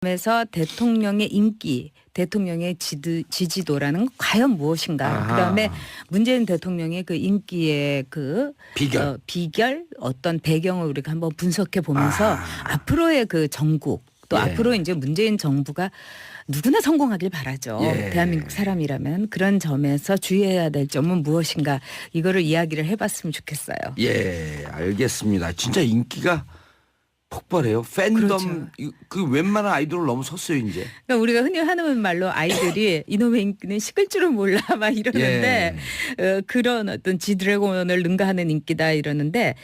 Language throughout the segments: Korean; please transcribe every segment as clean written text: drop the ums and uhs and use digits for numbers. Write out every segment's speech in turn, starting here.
그래서 대통령의 인기, 대통령의 지지도라는 건 과연 무엇인가. 아하. 그다음에 문재인 대통령의 그 인기의 그 비결. 비결 어떤 배경을 우리가 한번 분석해 보면서 아. 앞으로의 그 전국 또 예. 앞으로 이제 문재인 정부가 누구나 성공하길 바라죠. 예. 대한민국 사람이라면 그런 점에서 주의해야 될 점은 무엇인가 이거를 이야기를 해봤으면 좋겠어요. 예, 알겠습니다. 진짜 인기가 폭발해요. 팬덤 그렇죠. 그 웬만한 아이돌을 넘어섰어요 이제. 그러니까 우리가 흔히 하는 말로 아이들이 이놈의 인기는 식을 줄은 몰라 막 이러는데 그런 어떤 지드래곤을 능가하는 인기다 이러는데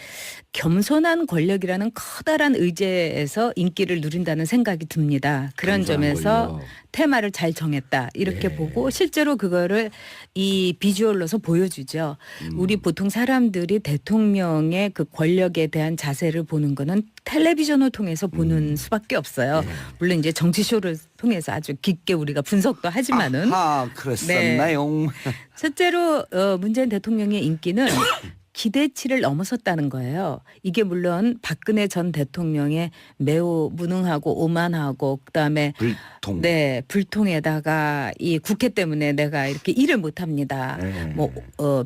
겸손한 권력이라는 커다란 의제에서 인기를 누린다는 생각이 듭니다. 그런 겸손한 점에서 권력. 테마를 잘 정했다 이렇게 예. 보고 실제로 그거를 이 비주얼로서 보여주죠. 우리 보통 사람들이 대통령의 그 권력에 대한 자세를 보는 거는 텔레비전을 통해서 보는 수밖에 없어요. 예. 물론 이제 정치쇼를 통해서 아주 깊게 우리가 분석도 하지만은 아, 그랬었나요? 실제로 문재인 대통령의 인기는 기대치를 넘어섰다는 거예요. 이게 물론 박근혜 전 대통령의 매우 무능하고 오만하고 그다음에 불통. 네, 불통에다가 이 국회 때문에 내가 이렇게 일을 못 합니다. 네. 뭐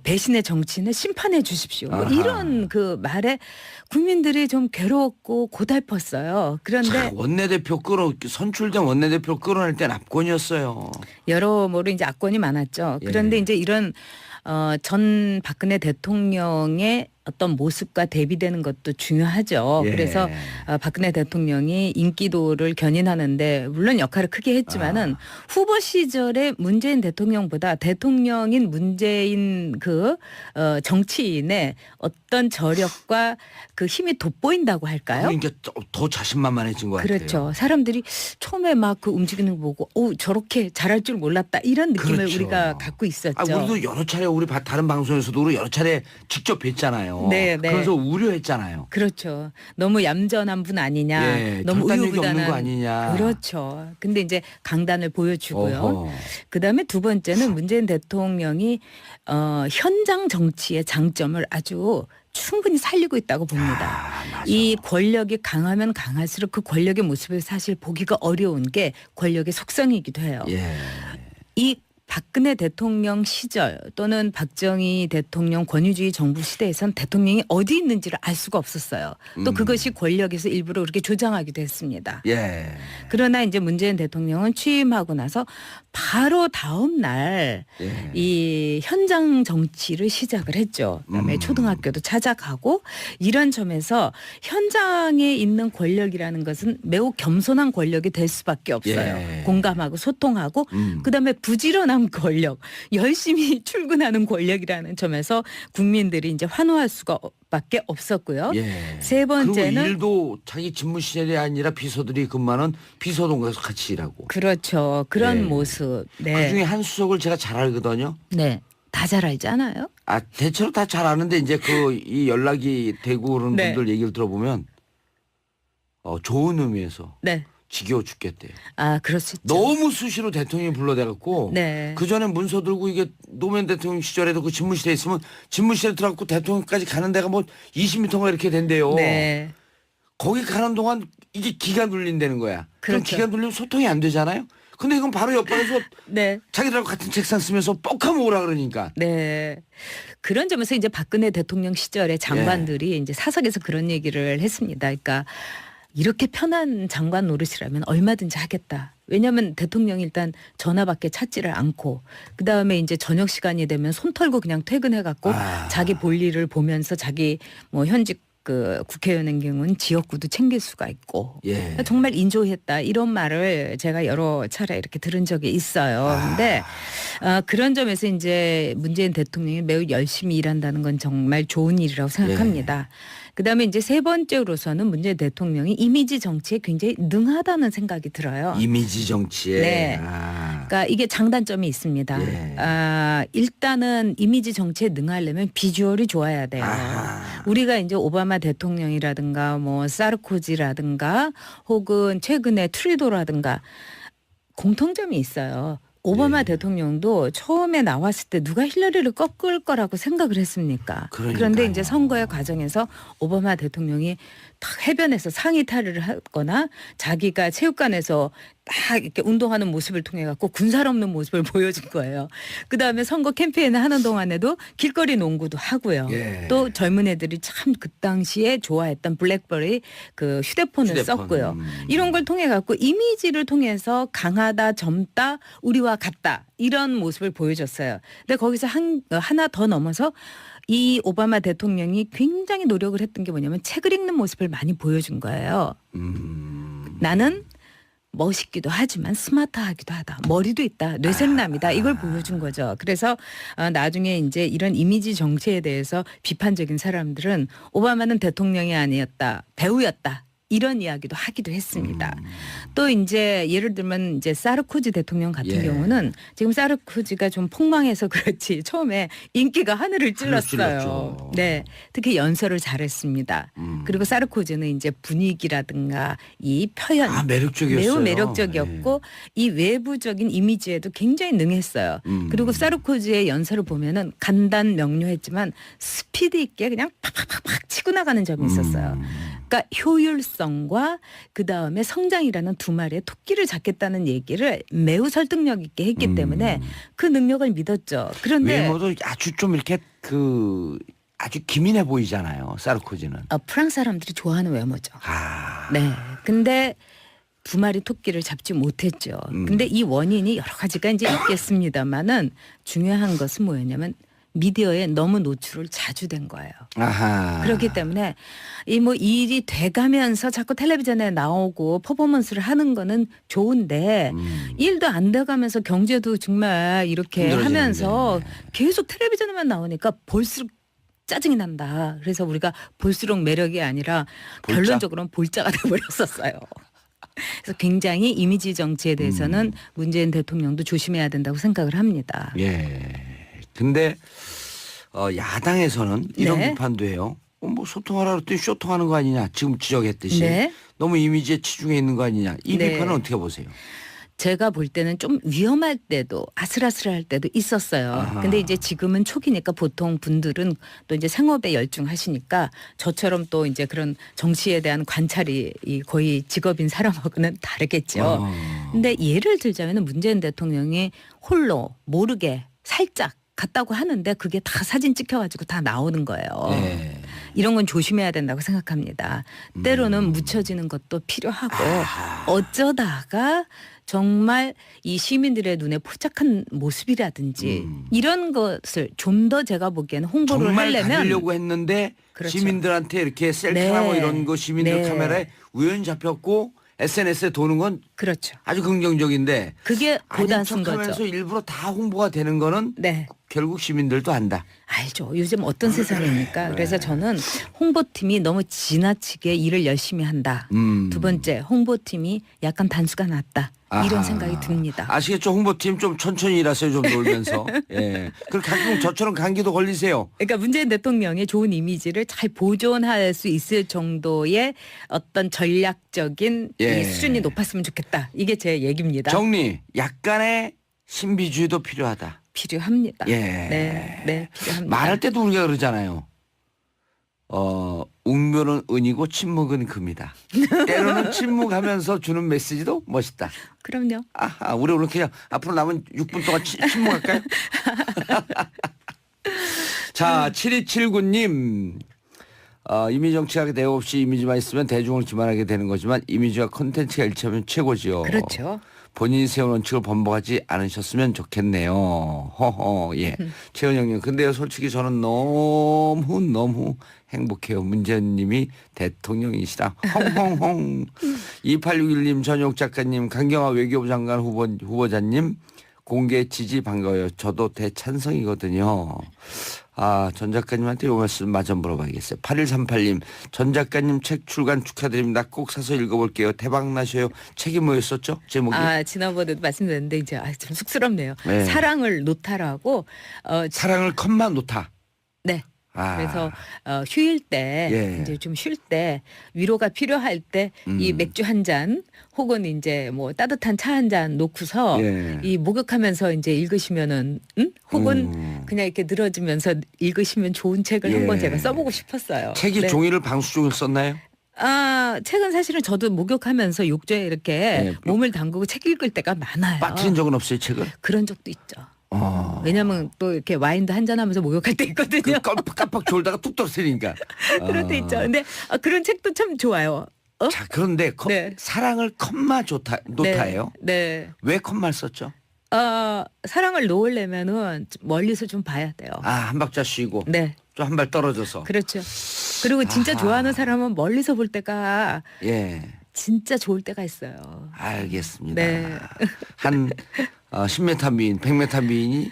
배신의 정치는 심판해 주십시오. 뭐 아하. 이런 그 말에 국민들이 좀 괴로웠고 고달펐어요. 그런데 자, 선출된 원내대표 끌어낼 땐 압권이었어요. 여러모로 이제 압권이 많았죠. 그런데 예. 이제 이런 전 박근혜 대통령의 어떤 모습과 대비되는 것도 중요하죠. 예. 그래서 박근혜 대통령이 인기도를 견인하는데 물론 역할을 크게 했지만은 후보 시절에 문재인 대통령보다 대통령인 문재인 그 정치인의 어떤 저력과 그 힘이 돋보인다고 할까요? 그러니까 더 자신만만해진 것 같아요. 그렇죠. 사람들이 처음에 막 그 움직이는 거 보고 저렇게 잘할 줄 몰랐다 이런 느낌을 그렇죠. 우리가 갖고 있었죠. 우리도 여러 차례 우리 다른 방송에서도 우리 여러 차례 직접 뵀잖아요. 네, 네. 그래서 우려했잖아요. 그렇죠. 너무 얌전한 분 아니냐. 예, 너무 결단력이 없는 우유부단한 거 아니냐. 그렇죠. 근데 이제 강단을 보여주고요. 어허. 그다음에 두 번째는 문재인 대통령이 현장 정치의 장점을 아주 충분히 살리고 있다고 봅니다. 맞아. 이 권력이 강하면 강할수록 그 권력의 모습을 사실 보기가 어려운 게 권력의 속성이기도 해요. 예. 이 박근혜 대통령 시절 또는 박정희 대통령 권위주의 정부 시대에선 대통령이 어디 있는지를 알 수가 없었어요. 또 그것이 권력에서 일부러 그렇게 조장하기도 했습니다. 예. 그러나 이제 문재인 대통령은 취임하고 나서 바로 다음 날 이 현장 정치를 시작을 했죠. 그다음에 초등학교도 찾아가고 이런 점에서 현장에 있는 권력이라는 것은 매우 겸손한 권력이 될 수밖에 없어요. 예. 공감하고 소통하고 그다음에 부지런한 권력, 열심히 출근하는 권력이라는 점에서 국민들이 이제 환호할 수밖에 없었고요. 예. 세 번째는 그리고 일도 자기 집무 시절이 아니라 비서들이 근무하는 비서동에서 같이 일하고. 그렇죠. 그런 예. 모습. 네. 그중에 한 수석을 제가 잘 알거든요. 네. 다 잘 알지 않아요? 대체로 다 잘 아는데 이제 이 연락이 되고 그런 네. 분들 얘기를 들어보면 좋은 의미에서 네. 지겨워 죽겠대요. 그럴 수 있죠. 너무 수시로 대통령이 불러대갖고 네. 그 전에 문서 들고 이게 노무현 대통령 시절에도 그 집무실에 있으면 집무실에 들어가고 대통령까지 가는 데가 뭐 20m가 이렇게 된대요. 네. 거기 가는 동안 이게 기가 눌린다는 거야. 그럼 그렇죠. 기가 눌리면 소통이 안 되잖아요. 근데 이건 바로 옆방에서 네. 자기들하고 같은 책상 쓰면서 뻑하면 오라 그러니까. 네. 그런 점에서 이제 박근혜 대통령 시절에 장관들이 이제 사석에서 그런 얘기를 했습니다. 그러니까 이렇게 편한 장관 노릇이라면 얼마든지 하겠다. 왜냐하면 대통령이 일단 전화밖에 찾지를 않고 그다음에 이제 저녁 시간이 되면 손 털고 그냥 퇴근해갖고 자기 볼일을 보면서 자기 뭐 현직 그 국회의원의 경우는 지역구도 챙길 수가 있고 예. 정말 인조했다 이런 말을 제가 여러 차례 이렇게 들은 적이 있어요. 근데 그런 점에서 이제 문재인 대통령이 매우 열심히 일한다는 건 정말 좋은 일이라고 생각합니다. 그다음에 이제 세 번째로서는 문재인 대통령이 이미지 정치에 굉장히 능하다는 생각이 들어요. 이미지 정치에. 네. 그러니까 이게 장단점이 있습니다. 일단은 이미지 정치에 능하려면 비주얼이 좋아야 돼요. 우리가 이제 오바마 대통령이라든가 뭐 사르코지라든가 혹은 최근에 트루도라든가 공통점이 있어요. 오바마 대통령도 처음에 나왔을 때 누가 힐러리를 꺾을 거라고 생각을 했습니까? 그런데 그러니까요. 이제 선거의 과정에서 오바마 대통령이 딱 해변에서 상의 탈의를 하거나 자기가 체육관에서 딱 이렇게 운동하는 모습을 통해 갖고 군살 없는 모습을 보여준 거예요. 그 다음에 선거 캠페인을 하는 동안에도 길거리 농구도 하고요. 예. 또 젊은 애들이 참 그 당시에 좋아했던 블랙버리 그 휴대폰을 휴대폰. 썼고요. 이런 걸 통해 갖고 이미지를 통해서 강하다, 젊다, 우리와 같다 이런 모습을 보여줬어요. 근데 거기서 하나 더 넘어서 이 오바마 대통령이 굉장히 노력을 했던 게 뭐냐면 책을 읽는 모습을 많이 보여준 거예요. 나는 멋있기도 하지만 스마트하기도 하다. 머리도 있다. 뇌생남이다. 이걸 보여준 거죠. 그래서 나중에 이제 이런 이미지 정치에 대해서 비판적인 사람들은 오바마는 대통령이 아니었다. 배우였다. 이런 이야기도 하기도 했습니다. 또 이제 예를 들면 이제 사르코지 대통령 같은 예. 경우는 지금 사르코지가 좀 폭망해서 그렇지 처음에 인기가 하늘을 찔렀어요. 찔렀죠. 네, 특히 연설을 잘했습니다. 그리고 사르코지는 이제 분위기라든가 이 표현 매력적이었어요. 매우 매력적이었고 이 외부적인 이미지에도 굉장히 능했어요. 그리고 사르코지의 연설을 보면은 간단 명료했지만 스피드 있게 그냥 팍팍팍팍 치고 나가는 점이 있었어요. 그러니까 효율성과 그 다음에 성장이라는 두 마리의 토끼를 잡겠다는 얘기를 매우 설득력 있게 했기 때문에 그 능력을 믿었죠. 그런데 외모도 아주 좀 이렇게 아주 기민해 보이잖아요. 사르코지는. 프랑스 사람들이 좋아하는 외모죠. 아. 네. 근데 두 마리 토끼를 잡지 못했죠. 근데 이 원인이 여러 가지가 이제 있겠습니다만은 중요한 것은 뭐였냐면 미디어에 너무 노출을 자주 된 거예요. 아하. 그렇기 때문에 이 뭐 일이 돼가면서 자꾸 텔레비전에 나오고 퍼포먼스를 하는 거는 좋은데 일도 안 돼가면서 경제도 정말 이렇게 힘들어지는데. 하면서 계속 텔레비전에만 나오니까 볼수록 짜증이 난다. 그래서 우리가 볼수록 매력이 아니라 볼자? 결론적으로는 볼자가 돼버렸었어요. 그래서 굉장히 이미지 정치에 대해서는 문재인 대통령도 조심해야 된다고 생각을 합니다. 예. 근데 야당에서는 이런 네. 비판도 해요. 뭐 소통하라 그랬더니 쇼통하는 거 아니냐. 지금 지적했듯이. 네. 너무 이미지에 치중해 있는 거 아니냐. 이 네. 비판은 어떻게 보세요? 제가 볼 때는 좀 위험할 때도 아슬아슬할 때도 있었어요. 아하. 근데 이제 지금은 초기니까 보통 분들은 또 이제 생업에 열중하시니까 저처럼 또 이제 그런 정치에 대한 관찰이 거의 직업인 사람하고는 다르겠죠. 근데 예를 들자면 문재인 대통령이 홀로 모르게 살짝 갔다고 하는데 그게 다 사진 찍혀가지고 다 나오는 거예요. 네. 이런 건 조심해야 된다고 생각합니다. 때로는 묻혀지는 것도 필요하고 어쩌다가 정말 이 시민들의 눈에 포착한 모습이라든지 이런 것을 좀 더 제가 보기에는 홍보를 정말 하려면 가리려고 했는데 그렇죠. 시민들한테 이렇게 셀카하고 네. 이런 거 시민들 네. 카메라에 우연히 잡혔고 SNS에 도는 건 그렇죠. 아주 긍정적인데 그게 아닌 고단순 척하면서 거죠. 일부러 다 홍보가 되는 거는 네. 결국 시민들도 안다. 알죠. 요즘 어떤 세상입니까? 그래서 저는 홍보팀이 너무 지나치게 일을 열심히 한다. 두 번째, 홍보팀이 약간 단수가 낮다. 이런 아하. 생각이 듭니다. 아시겠죠? 홍보팀 좀 천천히 일하세요. 좀 놀면서. 예. 그리고 가끔 저처럼 감기도 걸리세요. 그러니까 문재인 대통령의 좋은 이미지를 잘 보존할 수 있을 정도의 어떤 전략적인 예. 이 수준이 높았으면 좋겠다. 이게 제 얘기입니다. 정리. 약간의 신비주의도 필요하다. 필요합니다. 예. 네, 필요합니다. 말할 때도 우리가 그러잖아요. 웅변은 은이고 침묵은 금이다. 때로는 침묵하면서 주는 메시지도 멋있다. 그럼요. 아하, 우리 오늘 그냥 앞으로 남은 6분 동안 침묵할까요? 자, 7279님. 이미지 정치하게 대우 없이 이미지만 있으면 대중을 기만하게 되는 거지만 이미지와 콘텐츠가 일치하면 최고지요. 그렇죠. 본인이 세운 원칙을 번복하지 않으셨으면 좋겠네요. 허허, 예. 최은영님, 근데요, 솔직히 저는 너무 행복해요. 문재인 님이 대통령이시라. 헝헝헝. 2861님, 전용 작가님, 강경화 외교부 장관 후보자님, 공개 지지 반가워요. 저도 대찬성이거든요. 전 작가님한테 요 말씀 마저 물어봐야겠어요. 8138님, 전 작가님 책 출간 축하드립니다. 꼭 사서 읽어볼게요. 대박 나셔요. 책이 뭐였었죠? 제목이? 지난번에도 말씀드렸는데 이제 좀 쑥스럽네요. 네. 사랑을 놓다라고 사랑을 컷만 놓다. 네. 그래서 휴일 때 예. 이제 좀 쉴 때 위로가 필요할 때 이 맥주 한 잔 혹은 이제 뭐 따뜻한 차 한 잔 놓고서 예. 이 목욕하면서 이제 읽으시면은 혹은 그냥 이렇게 늘어지면서 읽으시면 좋은 책을 예. 한번 제가 써보고 싶었어요. 책이 네. 종이를 방수종이를 썼나요? 최근 사실은 저도 목욕하면서 욕조에 이렇게 네. 몸을 담그고 책 읽을 때가 많아요. 빠뜨린 적은 없어요, 책을? 그런 적도 있죠. 왜냐면 또 이렇게 와인도 한잔하면서 목욕할 때 있거든요. 깜빡 졸다가 뚝 떨어뜨리니까. 그럴 때 있죠. 근데 그런 책도 참 좋아요. 자, 그런데 네. 사랑을 컴마 노타예요? 네. 왜 컴마를 썼죠? 사랑을 놓으려면은 멀리서 좀 봐야 돼요. 한 박자 쉬고 네. 좀 한 발 떨어져서. 그렇죠. 그리고 진짜 아하. 좋아하는 사람은 멀리서 볼 때가 예. 진짜 좋을 때가 있어요. 알겠습니다. 네. 한 10m 미인, 100m 미인이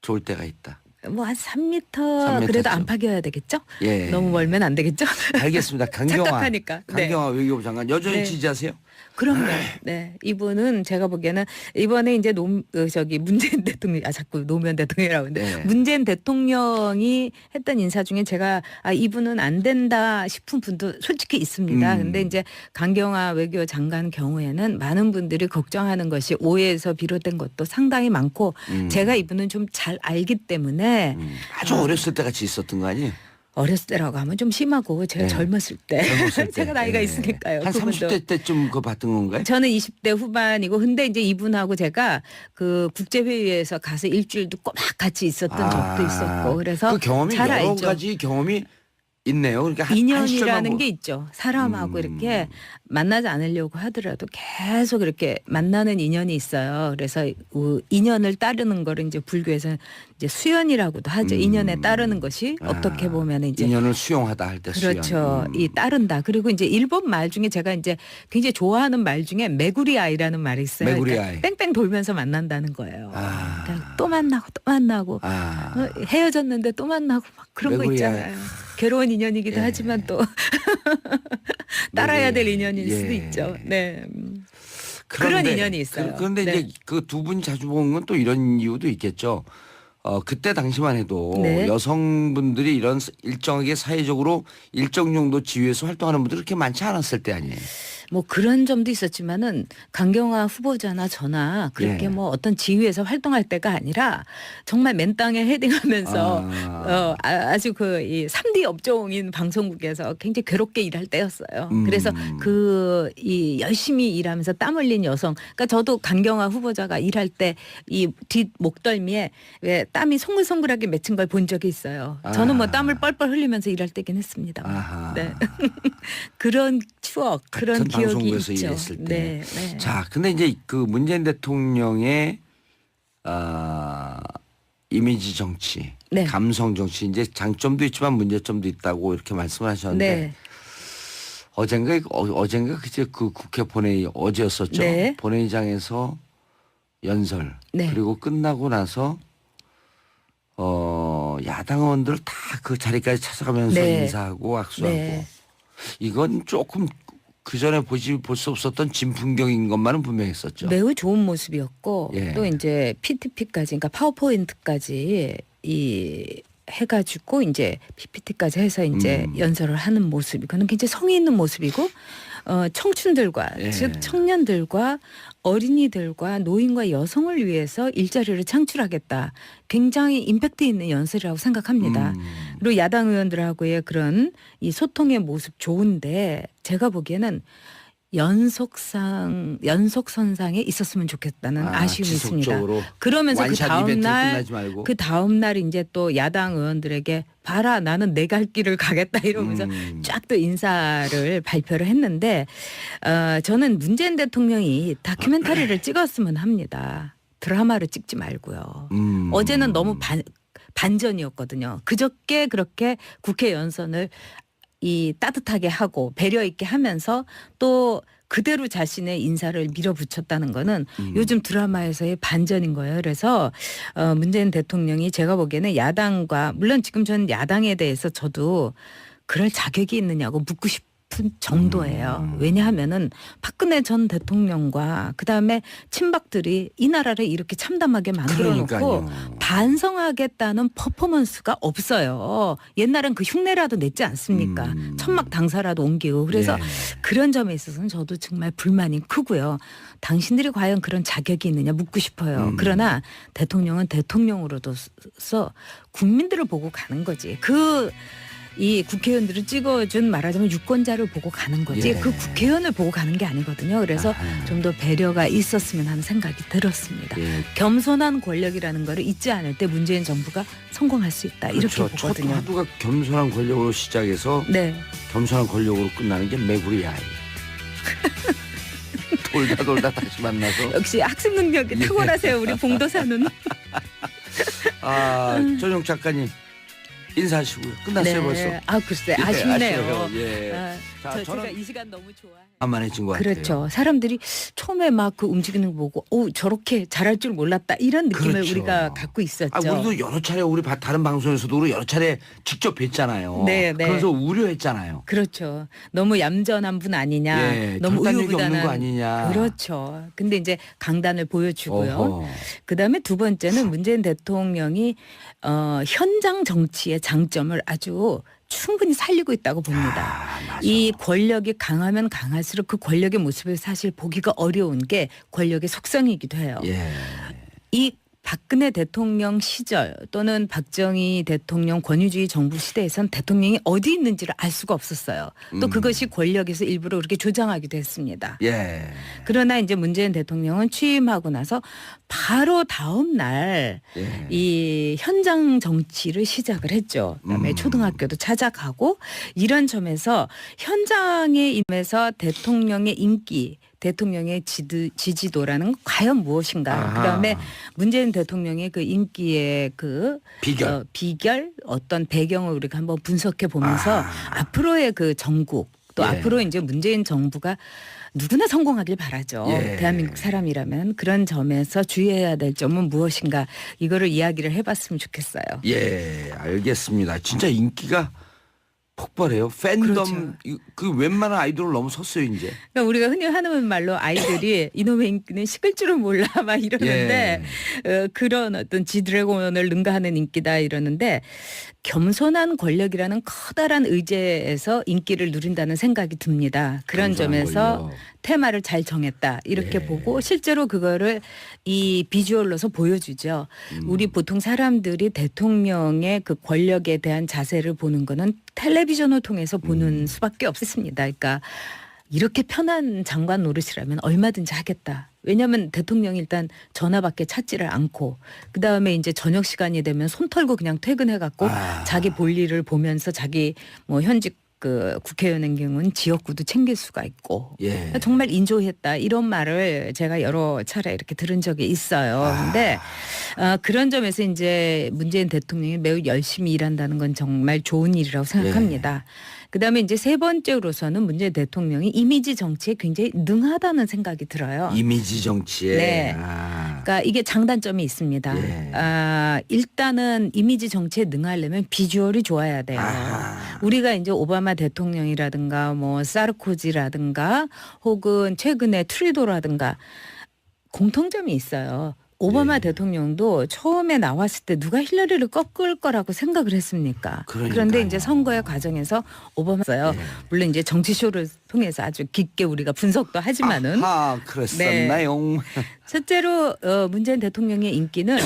좋을 때가 있다. 뭐 한 3m 3m 그래도 쯤. 안팎이어야 되겠죠? 예. 너무 멀면 안 되겠죠? 알겠습니다. 강경화. 착각하니까. 네. 강경화 외교부 장관 여전히 네. 지지하세요? 그럼요. 네. 이분은 제가 보기에는 이번에 이제 문재인 대통령, 자꾸 노무현 대통령이라고 하는데 네. 문재인 대통령이 했던 인사 중에 제가 이분은 안 된다 싶은 분도 솔직히 있습니다. 근데 이제 강경화 외교 장관 경우에는 많은 분들이 걱정하는 것이 오해에서 비롯된 것도 상당히 많고 제가 이분은 좀 잘 알기 때문에 아주 어렸을 때 같이 있었던 거 아니에요? 어렸을 때라고 하면 좀 심하고 제가 네. 젊었을 때 젊었을 때. 제가 나이가 예. 있으니까요. 한 그분도. 30대 때쯤 그거 봤던 건가요? 저는 20대 후반이고 근데 이제 이분하고 제가 그 국제회의에서 가서 일주일도 꼬박 같이 있었던 적도 있었고 그래서 그 경험이 잘 여러 알죠. 가지 경험이 있네요. 그러니까 한 인연이라는 시절만 게 있죠. 사람하고 이렇게 만나지 않으려고 하더라도 계속 이렇게 만나는 인연이 있어요. 그래서 인연을 따르는 거를 이제 불교에서 이제 수연이라고도 하죠. 인연에 따르는 것이 어떻게 보면 이제 인연을 수용하다 할 때 그렇죠. 수용. 이 따른다. 그리고 이제 일본 말 중에 제가 이제 굉장히 좋아하는 말 중에 메구리 아이라는 말이 있어요. 메구리 그러니까 아이. 뺑뺑 돌면서 만난다는 거예요. 아. 그러니까 또 만나고 또 만나고 헤어졌는데 또 만나고 막 그런 거 메구리 있잖아요. 괴로운 인연이기도 예. 하지만 또 따라야 될 인연일 예. 수도 있죠. 네. 그런 인연이 있어요. 그런데 네. 이제 그 두 분이 자주 보는 건 또 이런 이유도 있겠죠. 그때 당시만 해도 네. 여성분들이 이런 일정하게 사회적으로 일정 정도 지위에서 활동하는 분들이 그렇게 많지 않았을 때 아니에요. 뭐 그런 점도 있었지만은 강경화 후보자나 저나 그렇게 예. 뭐 어떤 지위에서 활동할 때가 아니라 정말 맨 땅에 헤딩하면서 아주 그 이 3D 업종인 방송국에서 굉장히 괴롭게 일할 때였어요. 그래서 그 이 열심히 일하면서 땀 흘린 여성. 그러니까 저도 강경화 후보자가 일할 때 이 뒷 목덜미에 왜 땀이 송글송글하게 맺힌 걸 본 적이 있어요. 저는 뭐 땀을 뻘뻘 흘리면서 일할 때긴 했습니다. 아하. 네. 그런 추억, 그런 같은 기억이 방송국에서 있죠. 일했을 때. 네, 네. 자, 근데 이제 그 문재인 대통령의 이미지 정치, 네. 감성 정치 이제 장점도 있지만 문제점도 있다고 이렇게 말씀을 하셨는데 네. 어젠가 그제 그 국회 본회의 어제였었죠. 네. 본회의장에서 연설 네. 그리고 끝나고 나서 야당 의원들 다 그 자리까지 찾아가면서 네. 인사하고 악수하고 네. 이건 조금 그 전에 볼 수 없었던 진풍경인 것만은 분명히 있었죠. 매우 좋은 모습이었고 예. 또 이제 PPT까지 그러니까 파워포인트까지 이 해가지고 이제 PPT까지 해서 이제 연설을 하는 모습 이거는 굉장히 성의 있는 모습이고 청춘들과 예. 즉 청년들과 어린이들과 노인과 여성을 위해서 일자리를 창출하겠다. 굉장히 임팩트 있는 연설이라고 생각합니다. 그리고 야당 의원들하고의 그런 이 소통의 모습 좋은데 제가 보기에는 연속선상에 있었으면 좋겠다는 아쉬움이 지속적으로 있습니다. 그러면서 그 완샷 다음 이벤트로 날 끝나지 말고. 그 다음 날 이제 또 야당 의원들에게 봐라 나는 내 갈 길을 가겠다 이러면서 쫙 또 인사를 발표를 했는데 저는 문재인 대통령이 다큐멘터리를 찍었으면 합니다. 드라마를 찍지 말고요. 어제는 너무 반전이었거든요. 그저께 그렇게 국회 연설을 이 따뜻하게 하고 배려 있게 하면서 또 그대로 자신의 인사를 밀어붙였다는 거는 요즘 드라마에서의 반전인 거예요. 그래서 문재인 대통령이 제가 보기에는 야당과 물론 지금 저는 야당에 대해서 저도 그럴 자격이 있느냐고 묻고 싶은 정도예요. 왜냐하면은 박근혜 전 대통령과 그다음에 친박들이 이 나라를 이렇게 참담하게 만들어놓고 그러니까요. 반성하겠다는 퍼포먼스가 없어요. 옛날엔 그 흉내라도 냈지 않습니까? 천막 당사라도 옮기고. 그래서 예. 그런 점에 있어서는 저도 정말 불만이 크고요. 당신들이 과연 그런 자격이 있느냐 묻고 싶어요. 그러나 대통령은 대통령으로서 국민들을 보고 가는 거지. 이 국회의원들을 찍어준 말하자면 유권자를 보고 가는 거지 예. 그 국회의원을 보고 가는 게 아니거든요. 그래서 아하. 좀 더 배려가 있었으면 하는 생각이 들었습니다. 예. 겸손한 권력이라는 거를 잊지 않을 때 문재인 정부가 성공할 수 있다. 이렇게 그렇죠. 첫 보거든요. 화두가 겸손한 권력으로 시작해서 네. 겸손한 권력으로 끝나는 게 매구리야. 돌다 다시 만나서. 역시 학습 능력이 예. 탁월하세요. 우리 봉도사는. 전용 작가님 인사하시고요. 끝났어요 벌써. 아 글쎄 예, 아쉽네요. 아쉬워요. 예. 아, 자, 제가 저는 이 시간 너무 좋아해요. 만만해진 것 같아요. 그렇죠. 사람들이 처음에 막 그 움직이는 거 보고 저렇게 잘할 줄 몰랐다 이런 느낌을 그렇죠. 우리가 갖고 있었죠. 우리도 여러 차례 우리 다른 방송에서도 우리 여러 차례 직접 뵀잖아요. 네, 네. 그래서 우려했잖아요. 그렇죠. 너무 얌전한 분 아니냐. 예, 너무 결단력이 우유부단한 없는 거 아니냐. 그렇죠. 근데 이제 강단을 보여주고요. 어허. 그다음에 두 번째는 문재인 대통령이 현장 정치의 장점을 아주 충분히 살리고 있다고 봅니다. 맞아. 이 권력이 강하면 강할수록 그 권력의 모습을 사실 보기가 어려운 게 권력의 속성이기도 해요. 예. 이 박근혜 대통령 시절 또는 박정희 대통령 권위주의 정부 시대에선 대통령이 어디 있는지를 알 수가 없었어요. 또 그것이 권력에서 일부러 그렇게 조장하기도 했습니다. 예. 그러나 이제 문재인 대통령은 취임하고 나서 바로 다음 날 이 현장 정치를 시작을 했죠. 그다음에 초등학교도 찾아가고 이런 점에서 현장에 임해서 대통령의 인기 대통령의 지지도라는 건 과연 무엇인가. 아하. 그다음에 문재인 대통령의 그 인기의 그 비결. 비결 어떤 배경을 우리가 한번 분석해 보면서 아. 앞으로의 그 전국 또 예. 앞으로 이제 문재인 정부가 누구나 성공하길 바라죠. 예. 대한민국 사람이라면 그런 점에서 주의해야 될 점은 무엇인가 이거를 이야기를 해봤으면 좋겠어요. 예, 알겠습니다. 진짜 인기가 폭발해요. 팬덤 그렇죠. 그 웬만한 아이돌을 넘어섰어요 이제. 그러니까 우리가 흔히 하는 말로 아이들이 이놈의 인기는 식을 줄은 몰라 막 이러는데 그런 어떤 지드래곤을 능가하는 인기다 이러는데 겸손한 권력이라는 커다란 의제에서 인기를 누린다는 생각이 듭니다. 그런 겸손한 점에서 권력. 테마를 잘 정했다 이렇게 예. 보고 실제로 그거를 이 비주얼로서 보여주죠. 우리 보통 사람들이 대통령의 그 권력에 대한 자세를 보는 거는 텔레비전을 통해서 보는 수밖에 없습니다. 그러니까 이렇게 편한 장관 노릇이라면 얼마든지 하겠다. 왜냐하면 대통령이 일단 전화밖에 찾지를 않고 그다음에 이제 저녁 시간이 되면 손 털고 그냥 퇴근해갖고 자기 볼일을 보면서 자기 뭐 현직 그 국회의원의 경우는 지역구도 챙길 수가 있고 예. 정말 인조했다 이런 말을 제가 여러 차례 이렇게 들은 적이 있어요. 근데 그런 점에서 이제 문재인 대통령이 매우 열심히 일한다는 건 정말 좋은 일이라고 생각합니다. 그다음에 이제 세 번째로서는 문재인 대통령이 이미지 정치에 굉장히 능하다는 생각이 들어요. 이미지 정치에. 네. 그러니까 이게 장단점이 있습니다. 예. 일단은 이미지 정치에 능하려면 비주얼이 좋아야 돼요. 우리가 이제 오바마 대통령이라든가 뭐 사르코지라든가 혹은 최근에 트루도라든가 공통점이 있어요. 오바마 대통령도 처음에 나왔을 때 누가 힐러리를 꺾을 거라고 생각을 했습니까? 그러니까요. 그런데 이제 선거의 과정에서 오바마였어요. 물론 이제 정치쇼를 통해서 아주 깊게 우리가 분석도 하지만은 그랬었나요? 실제로 문재인 대통령의 인기는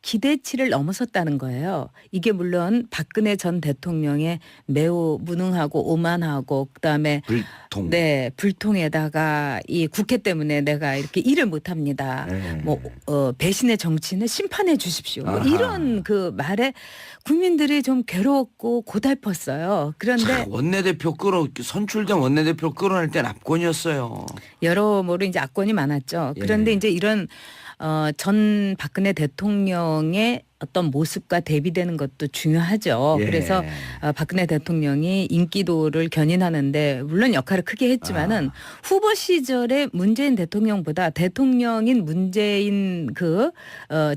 기대치를 넘어섰다는 거예요. 이게 물론 박근혜 전 대통령의 매우 무능하고 오만하고 그다음에 불통. 네, 불통에다가 이 국회 때문에 내가 이렇게 일을 못 합니다. 뭐 배신의 정치는 심판해 주십시오. 뭐 이런 그 말에 국민들이 좀 괴로웠고 고달펐어요. 그런데 원내대표 선출된 원내대표 끌어낼 땐 압권이었어요. 여러모로 이제 악권이 많았죠. 그런데 이제 이런 전 박근혜 대통령의 어떤 모습과 대비되는 것도 중요하죠. 그래서 박근혜 대통령이 인기도를 견인하는데 물론 역할을 크게 했지만은 후보 시절에 문재인 대통령보다 대통령인 문재인 그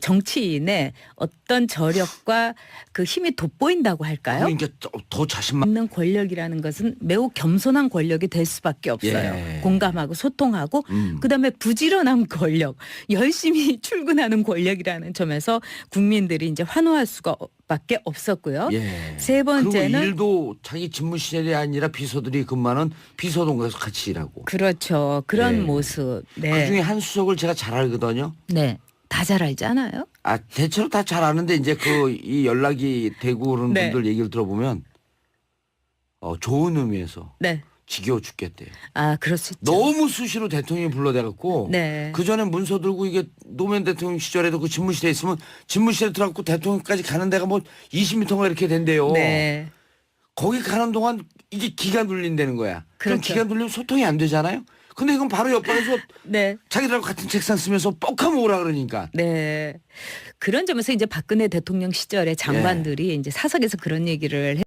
정치인의 어떤 저력과 그 힘이 돋보인다고 할까요? 그러니까 더 자신만. 있는 권력이라는 것은 매우 겸손한 권력이 될 수밖에 없어요. 공감하고 소통하고 그다음에 부지런한 권력, 열심히 출근하는 권력이라는 점에서 국민들이 이제 환호할 수밖에 없었고요. 세 번째는 그리고 일도 자기 집무 시절이 아니라 비서들이 근무하는 비서동에서 같이 일하고. 그렇죠. 그런 모습. 네. 그중에 한 수석을 제가 잘 알거든요. 네. 다 잘 알잖아요. 대체로 다 잘 아는데 이제 이 연락이 되고 그런 분들 얘기를 들어보면 좋은 의미에서 네. 지겨워 죽겠대요. 아, 그럴 수 있죠. 너무 수시로 대통령이 불러대갖고 네. 그 전에 문서 들고 이게 노무현 대통령 시절에도 그 집무실에 있으면 집무실에 들어가고 대통령까지 가는 데가 뭐 20m가 이렇게 된대요. 네. 거기 가는 동안 이게 기가 눌린다는 거야. 그럼 그렇죠. 기가 눌리면 소통이 안 되잖아요. 근데 이건 바로 옆방에서 네. 자기들하고 같은 책상 쓰면서 뻑하면 오라 그러니까. 네. 그런 점에서 이제 박근혜 대통령 시절에 장관들이 이제 사석에서 그런 얘기를